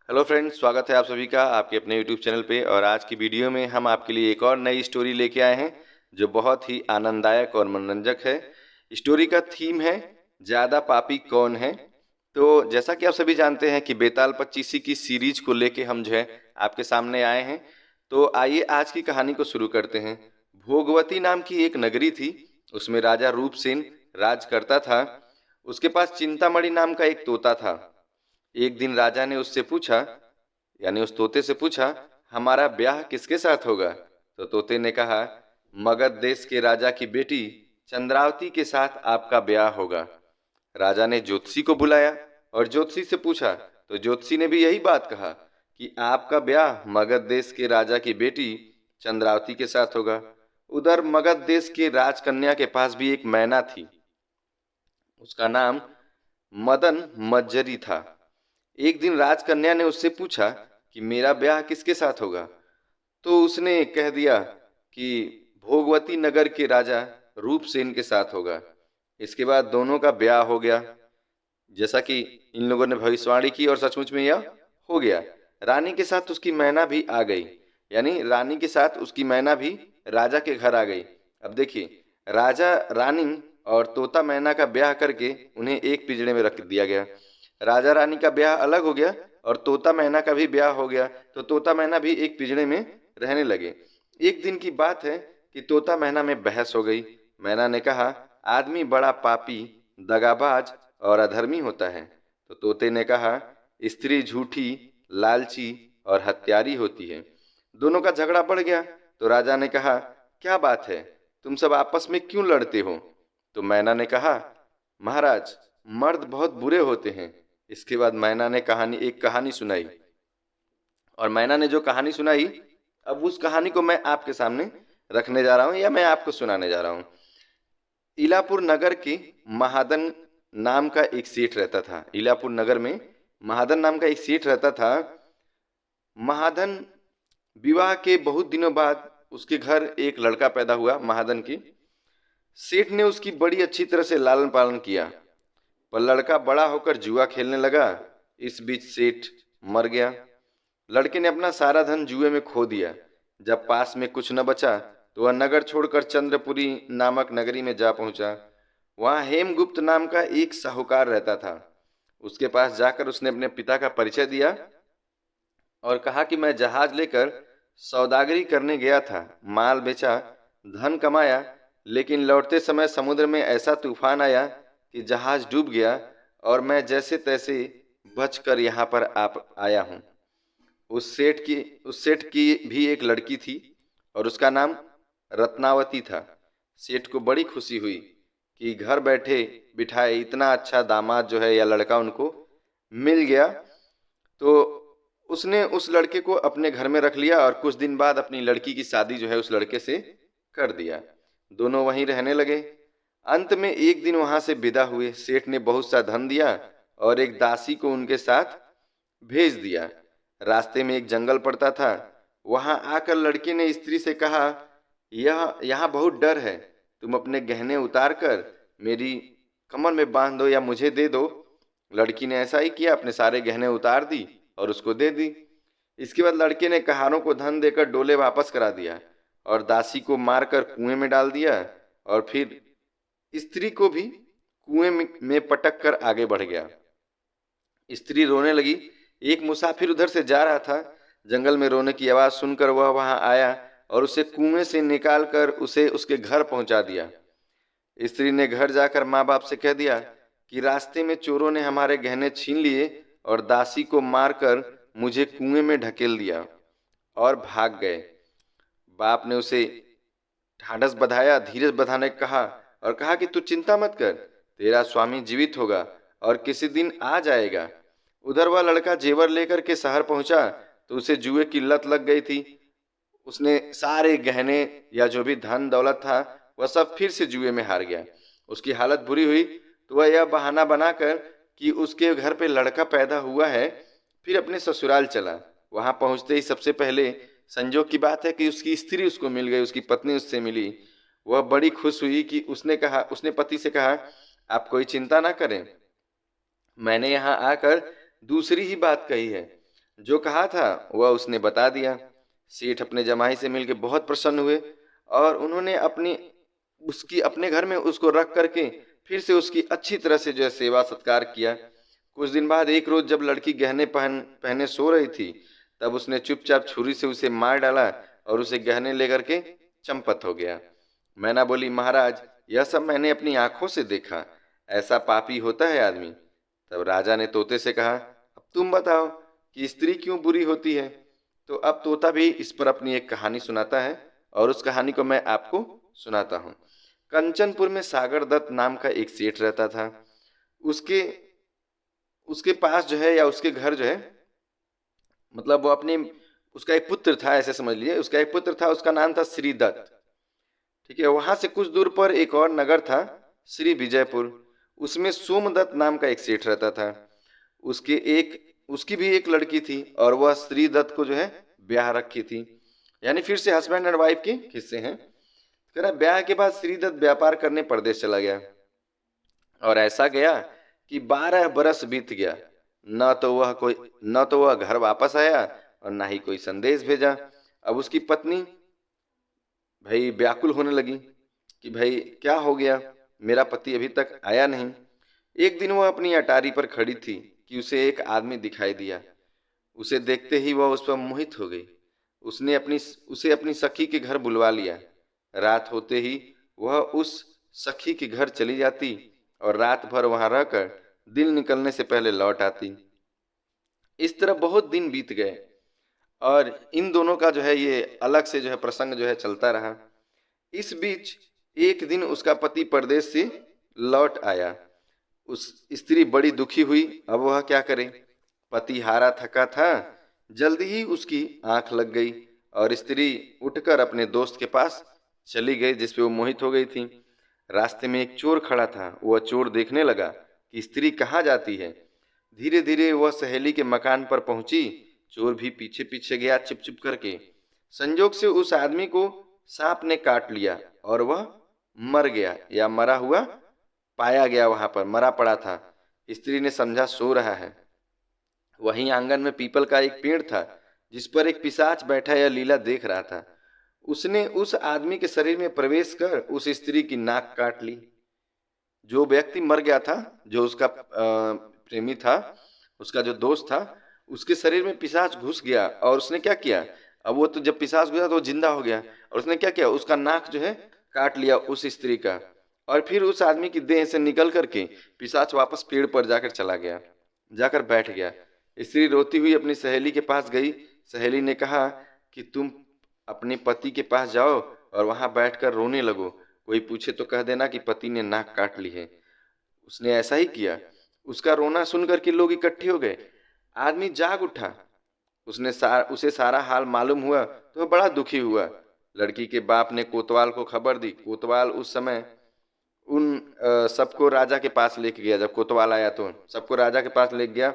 Hello friends, स्वागत है आप सभी का आपके अपने यूट्यूब चैनल पे। और आज की वीडियो में हम आपके लिए एक और नई स्टोरी लेके आए हैं जो बहुत ही आनंददायक और मनोरंजक है। स्टोरी का थीम है ज़्यादा पापी कौन है। तो जैसा कि आप सभी जानते हैं कि बेताल पच्चीसी की सीरीज को लेके हम जो है आपके सामने आए हैं। तो आइए आज की कहानी को शुरू करते हैं। भोगवती नाम की एक नगरी थी, उसमें राजा रूपसेन राज करता था। उसके पास चिंतामणि नाम का एक तोता था। एक दिन राजा ने उससे पूछा, यानी उस तोते से पूछा, हमारा ब्याह किसके साथ होगा। तो तोते ने कहा, मगध देश के राजा की बेटी चंद्रावती के साथ आपका ब्याह होगा। राजा ने ज्योतिषी को बुलाया और ज्योतिषी से पूछा, तो ज्योतिषी ने भी यही बात कहा कि आपका ब्याह मगध देश के राजा की बेटी चंद्रावती के साथ होगा। उधर मगध देश के राजकन्या के पास भी एक मैना थी, उसका नाम मदन मज्जरी था। एक दिन राजकन्या ने उससे पूछा कि मेरा ब्याह किसके साथ होगा। तो उसने कह दिया कि भोगवती नगर के राजा रूपसेन के साथ होगा। इसके बाद दोनों का ब्याह हो गया, जैसा कि इन लोगों ने भविष्यवाणी की और सचमुच में यह हो गया। रानी के साथ उसकी मैना भी आ गई, यानी रानी के साथ उसकी मैना भी राजा के घर आ गई। अब देखिए, राजा रानी और तोता मैना का ब्याह करके उन्हें एक पिंजरे में रख दिया गया। राजा रानी का ब्याह अलग हो गया और तोता मैना का भी ब्याह हो गया। तो तोता मैना भी एक पिंजरे में रहने लगे। एक दिन की बात है कि तोता मैना में बहस हो गई। मैना ने कहा, आदमी बड़ा पापी, दगाबाज और अधर्मी होता है। तो तोते ने कहा, स्त्री झूठी, लालची और हत्यारी होती है। दोनों का झगड़ा बढ़ गया। तो राजा ने कहा, क्या बात है, तुम सब आपस में क्यों लड़ते हो। तो मैना ने कहा, महाराज, मर्द बहुत बुरे होते हैं। इसके बाद मैना ने एक कहानी सुनाई। और मैना ने जो कहानी सुनाई, अब उस कहानी को मैं आपके सामने रखने जा रहा हूँ, या मैं आपको सुनाने जा रहा हूँ। इलापुर नगर के महादन नाम का एक सेठ रहता था। इलापुर नगर में महादन नाम का एक सेठ रहता था। महादन विवाह के बहुत दिनों बाद उसके घर एक लड़का पैदा हुआ। महादन की सेठ ने उसकी बड़ी अच्छी तरह से लालन पालन किया, पर लड़का बड़ा होकर जुआ खेलने लगा। इस बीच सेठ मर गया। लड़के ने अपना सारा धन जुए में खो दिया। जब पास में कुछ न बचा तो वह नगर छोड़कर चंद्रपुरी नामक नगरी में जा पहुंचा। वहां हेमगुप्त नाम का एक साहूकार रहता था। उसके पास जाकर उसने अपने पिता का परिचय दिया और कहा कि मैं जहाज लेकर सौदागरी करने गया था, माल बेचा, धन कमाया, लेकिन लौटते समय समुद्र में ऐसा तूफान आया कि जहाज डूब गया और मैं जैसे तैसे बचकर यहाँ पर आया हूँ। उस सेठ की भी एक लड़की थी और उसका नाम रत्नावती था। सेठ को बड़ी खुशी हुई कि घर बैठे बिठाए इतना अच्छा दामाद जो है या लड़का उनको मिल गया। तो उसने उस लड़के को अपने घर में रख लिया और कुछ दिन बाद अपनी लड़की की शादी जो है उस लड़के से कर दिया। दोनों वहीं रहने लगे। अंत में एक दिन वहां से विदा हुए। सेठ ने बहुत सा धन दिया और एक दासी को उनके साथ भेज दिया। रास्ते में एक जंगल पड़ता था। वहां आकर लड़के ने स्त्री से कहा, यह यहाँ बहुत डर है, तुम अपने गहने उतार कर मेरी कमर में बांध दो या मुझे दे दो। लड़की ने ऐसा ही किया, अपने सारे गहने उतार दी और उसको दे दी। इसके बाद लड़के ने कहारों को धन देकर डोले वापस करा दिया और दासी को मारकर कुएं में डाल दिया और फिर स्त्री को भी कुएं में पटक कर आगे बढ़ गया। स्त्री रोने लगी। एक मुसाफिर उधर से जा रहा था। जंगल में रोने की आवाज सुनकर वह वहां आया और उसे कुएं से निकालकर उसे उसके घर पहुंचा दिया। स्त्री ने घर जाकर माँ बाप से कह दिया कि रास्ते में चोरों ने हमारे गहने छीन लिए और दासी को मारकर मुझे कुएं में ढकेल दिया और भाग गए। बाप ने उसे ढाढ़स बंधाया, धीरज बंधाने को कहा और कहा कि तू चिंता मत कर, तेरा स्वामी जीवित होगा और किसी दिन आ जाएगा। उधर वह लड़का जेवर लेकर के शहर पहुंचा तो उसे जुए की लत लग गई थी। उसने सारे गहने या जो भी धन दौलत था वह सब फिर से जुए में हार गया। उसकी हालत बुरी हुई तो वह यह बहाना बनाकर कि उसके घर पे लड़का पैदा हुआ है, फिर अपने ससुराल चला। वहां पहुंचते ही सबसे पहले संजोग की बात है कि उसकी स्त्री उसको मिल गई, उसकी पत्नी उससे मिली। वह बड़ी खुश हुई कि उसने पति से कहा, आप कोई चिंता ना करें, मैंने यहाँ आकर दूसरी ही बात कही है। जो कहा था वह उसने बता दिया। सेठ अपने जमाई से मिलकर बहुत प्रसन्न हुए और उन्होंने उसकी अपने घर में उसको रख करके फिर से उसकी अच्छी तरह से जो है सेवा सत्कार किया। कुछ दिन बाद एक रोज जब लड़की गहने पहने सो रही थी, तब उसने चुपचाप छुरी से उसे मार डाला और उसे गहने लेकर के चंपत हो गया। मैना बोली, महाराज यह सब मैंने अपनी आंखों से देखा, ऐसा पापी होता है आदमी। तब राजा ने तोते से कहा, अब तुम बताओ कि स्त्री क्यों बुरी होती है। तो अब तोता भी इस पर अपनी एक कहानी सुनाता है और उस कहानी को मैं आपको सुनाता हूँ। कंचनपुर में सागर दत्त नाम का एक सेठ रहता था। उसके उसके पास जो है या उसके घर जो है, मतलब वो अपने उसका एक पुत्र था, ऐसे समझ लीजिए उसका एक पुत्र था, उसका नाम था श्री दत्त। ठीक है, वहां से कुछ दूर पर एक और नगर था श्री विजयपुर। उसमें सोमदत्त नाम का एक सेठ रहता था। उसकी भी एक लड़की थी और वह श्री दत्त को जो है ब्याह रखी थी। यानी फिर से हस्बैंड एंड वाइफ के किस्से हैं। कह रहा ब्याह के बाद श्री दत्त व्यापार करने परदेश चला गया और ऐसा गया कि 12 बरस बीत गया। न तो वह घर वापस आया और ना ही कोई संदेश भेजा। अब उसकी पत्नी भाई व्याकुल होने लगी कि भाई क्या हो गया, मेरा पति अभी तक आया नहीं। एक दिन वह अपनी अटारी पर खड़ी थी कि उसे एक आदमी दिखाई दिया। उसे देखते ही वह उस पर मोहित हो गई। उसे अपनी सखी के घर बुलवा लिया। रात होते ही वह उस सखी के घर चली जाती और रात भर वहां रहकर दिन निकलने से पहले लौट आती। इस तरह बहुत दिन बीत गए और इन दोनों का जो है ये अलग से जो है प्रसंग जो है चलता रहा। इस बीच एक दिन उसका पति परदेश से लौट आया। उस स्त्री बड़ी दुखी हुई। अब वह क्या करे, पति हारा थका था। जल्दी ही उसकी आंख लग गई और स्त्री उठकर अपने दोस्त के पास चली गई जिस पे वो मोहित हो गई थी। रास्ते में एक चोर खड़ा था। वह चोर देखने लगा कि स्त्री कहाँ जाती है। धीरे धीरे वह सहेली के मकान पर पहुंची। चोर भी पीछे पीछे गया छिप छिप करके। संजोग से उस आदमी को सांप ने काट लिया और वह मर गया या मरा हुआ पाया गया, वहां पर मरा पड़ा था। स्त्री ने समझा सो रहा है। वहीं आंगन में पीपल का एक पेड़ था जिस पर एक पिशाच बैठा या लीला देख रहा था। उसने उस आदमी के शरीर में प्रवेश कर उस स्त्री की नाक काट ली। जो व्यक्ति मर गया था, जो उसका प्रेमी था, उसका जो दोस्त था, उसके शरीर में पिशाच घुस गया और उसने क्या किया, अब वो तो जब पिशाच घुसा तो वो जिंदा हो गया और उसने क्या किया, उसका नाक जो है काट लिया उस स्त्री का। और फिर उस आदमी की देह से निकल करके पिशाच वापस पेड़ पर जाकर चला गया, जाकर बैठ गया। स्त्री रोती हुई अपनी सहेली के पास गई। सहेली ने कहा कि तुम अपने पति के पास जाओ और वहां बैठकर रोने लगो। कोई पूछे तो कह देना कि पति ने नाक काट ली है। उसने ऐसा ही किया। उसका रोना सुनकर के लोग इकट्ठे हो गए। आदमी जाग उठा। उसे सारा हाल मालूम हुआ तो वह बड़ा दुखी हुआ। लड़की के बाप ने कोतवाल को खबर दी। कोतवाल उस समय उन सबको राजा के पास लेके गया। जब कोतवाल आया तो सबको राजा के पास लेके गया।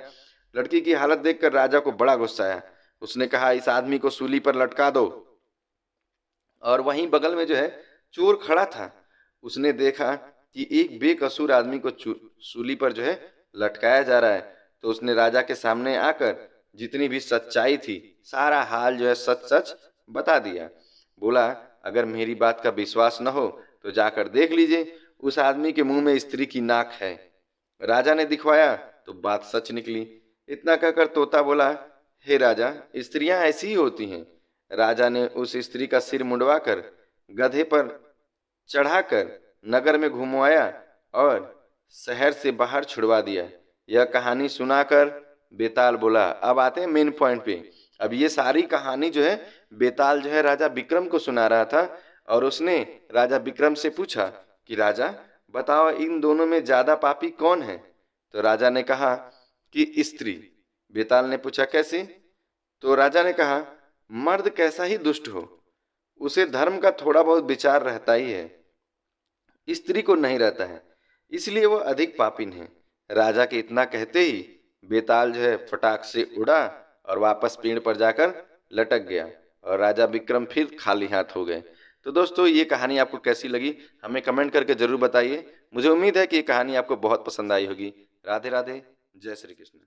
लड़की की हालत देखकर राजा को बड़ा गुस्सा आया। उसने कहा इस आदमी को सूली पर लटका दो। और वहीं बगल में जो है चोर खड़ा था। उसने देखा कि एक बेकसूर आदमी को सूली पर जो है लटकाया जा रहा है, तो उसने राजा के सामने आकर जितनी भी सच्चाई थी सारा हाल जो है सच सच बता दिया। बोला अगर मेरी बात का विश्वास न हो तो जाकर देख लीजिए, उस आदमी के मुंह में स्त्री की नाक है। राजा ने दिखवाया तो बात सच निकली। इतना कहकर तोता बोला, हे राजा, स्त्रियां ऐसी ही होती हैं। राजा ने उस स्त्री का सिर मुंडवाकर गधे पर चढ़ाकर नगर में घुमवाया और शहर से बाहर छुड़वा दिया। यह कहानी सुनाकर बेताल बोला, अब आते हैं मेन पॉइंट पे। अब ये सारी कहानी जो है बेताल जो है राजा विक्रम को सुना रहा था और उसने राजा विक्रम से पूछा कि राजा बताओ इन दोनों में ज्यादा पापी कौन है। तो राजा ने कहा कि स्त्री। बेताल ने पूछा कैसे। तो राजा ने कहा मर्द कैसा ही दुष्ट हो, उसे धर्म का थोड़ा बहुत विचार रहता ही है, स्त्री को नहीं रहता है, इसलिए वह अधिक पापिन है। राजा के इतना कहते ही बेताल जो है फटाक से उड़ा और वापस पेड़ पर जाकर लटक गया और राजा विक्रम फिर खाली हाथ हो गए। तो दोस्तों ये कहानी आपको कैसी लगी हमें कमेंट करके जरूर बताइए। मुझे उम्मीद है कि ये कहानी आपको बहुत पसंद आई होगी। राधे राधे, जय श्री कृष्ण।